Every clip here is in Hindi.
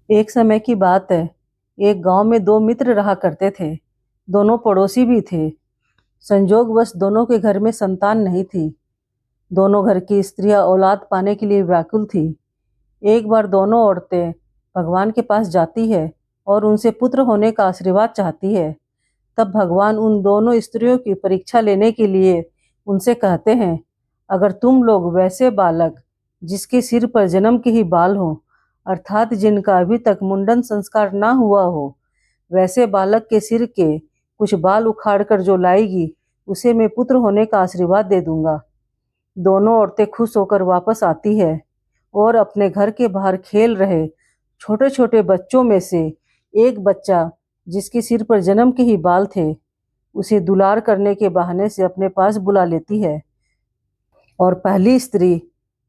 एक समय की बात है। एक गांव में दो मित्र रहा करते थे। दोनों पड़ोसी भी थे। संजोगवश दोनों के घर में संतान नहीं थी। दोनों घर की स्त्रियां औलाद पाने के लिए व्याकुल थी। एक बार दोनों औरतें भगवान के पास जाती है और उनसे पुत्र होने का आशीर्वाद चाहती है। तब भगवान उन दोनों स्त्रियों की परीक्षा लेने के लिए उनसे कहते हैं, अगर तुम लोग वैसे बालक जिसके सिर पर जन्म के ही बाल हों, अर्थात जिनका अभी तक मुंडन संस्कार ना हुआ हो, वैसे बालक के सिर के कुछ बाल उखाड़ कर जो लाएगी, उसे मैं पुत्र होने का आशीर्वाद दे दूंगा। दोनों औरतें खुश होकर वापस आती है और अपने घर के बाहर खेल रहे छोटे छोटे बच्चों में से एक बच्चा जिसके सिर पर जन्म के ही बाल थे, उसे दुलार करने के बहाने से अपने पास बुला लेती है और पहली स्त्री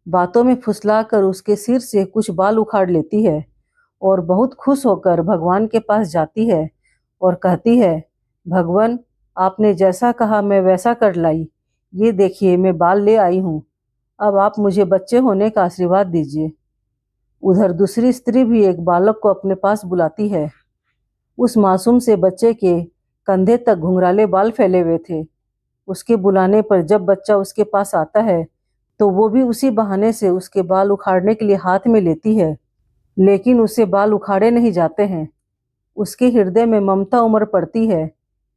बातों में फुसलाकर उसके सिर से कुछ बाल उखाड़ लेती है और बहुत खुश होकर भगवान के पास जाती है और कहती है, भगवान, आपने जैसा कहा मैं वैसा कर लाई। ये देखिए, मैं बाल ले आई हूँ। अब आप मुझे बच्चे होने का आशीर्वाद दीजिए। उधर दूसरी स्त्री भी एक बालक को अपने पास बुलाती है। उस मासूम से बच्चे के कंधे तक घुंघराले बाल फैले हुए थे। उसके बुलाने पर जब बच्चा उसके पास आता है तो वो भी उसी बहाने से उसके बाल उखाड़ने के लिए हाथ में लेती है, लेकिन उससे बाल उखाड़े नहीं जाते हैं। उसके हृदय में ममता उमड़ पड़ती है।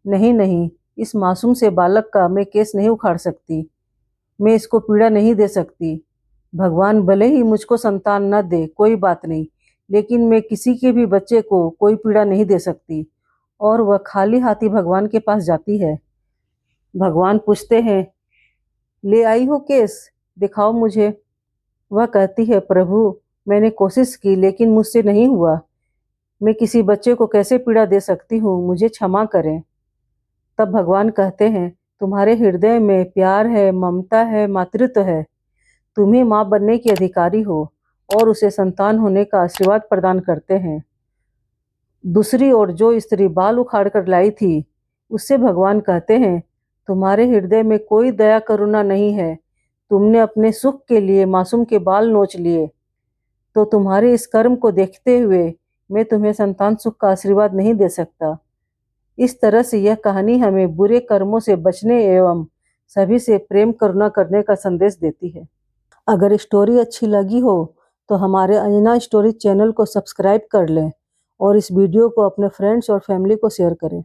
नहीं नहीं, इस मासूम से बालक का मैं केस नहीं उखाड़ सकती। मैं इसको पीड़ा नहीं दे सकती। भगवान भले ही मुझको संतान न दे, कोई बात नहीं, लेकिन मैं किसी के भी बच्चे को कोई पीड़ा नहीं दे सकती। और वह खाली हाथी भगवान के पास जाती है। भगवान पूछते हैं, ले आई हो केस, दिखाओ मुझे। वह कहती है, प्रभु, मैंने कोशिश की लेकिन मुझसे नहीं हुआ। मैं किसी बच्चे को कैसे पीड़ा दे सकती हूँ, मुझे क्षमा करें। तब भगवान कहते हैं, तुम्हारे हृदय में प्यार है, ममता है, मातृत्व है। तुम ही माँ बनने की अधिकारी हो और उसे संतान होने का आशीर्वाद प्रदान करते हैं। दूसरी ओर जो स्त्री बाल उखाड़ कर लाई थी, उससे भगवान कहते हैं, तुम्हारे हृदय में कोई दया करुणा नहीं है। तुमने अपने सुख के लिए मासूम के बाल नोच लिए, तो तुम्हारे इस कर्म को देखते हुए मैं तुम्हें संतान सुख का आशीर्वाद नहीं दे सकता। इस तरह से यह कहानी हमें बुरे कर्मों से बचने एवं सभी से प्रेम करुणा करने का संदेश देती है। अगर स्टोरी अच्छी लगी हो तो हमारे अंजना स्टोरी चैनल को सब्सक्राइब कर लें और इस वीडियो को अपने फ्रेंड्स और फैमिली को शेयर करें।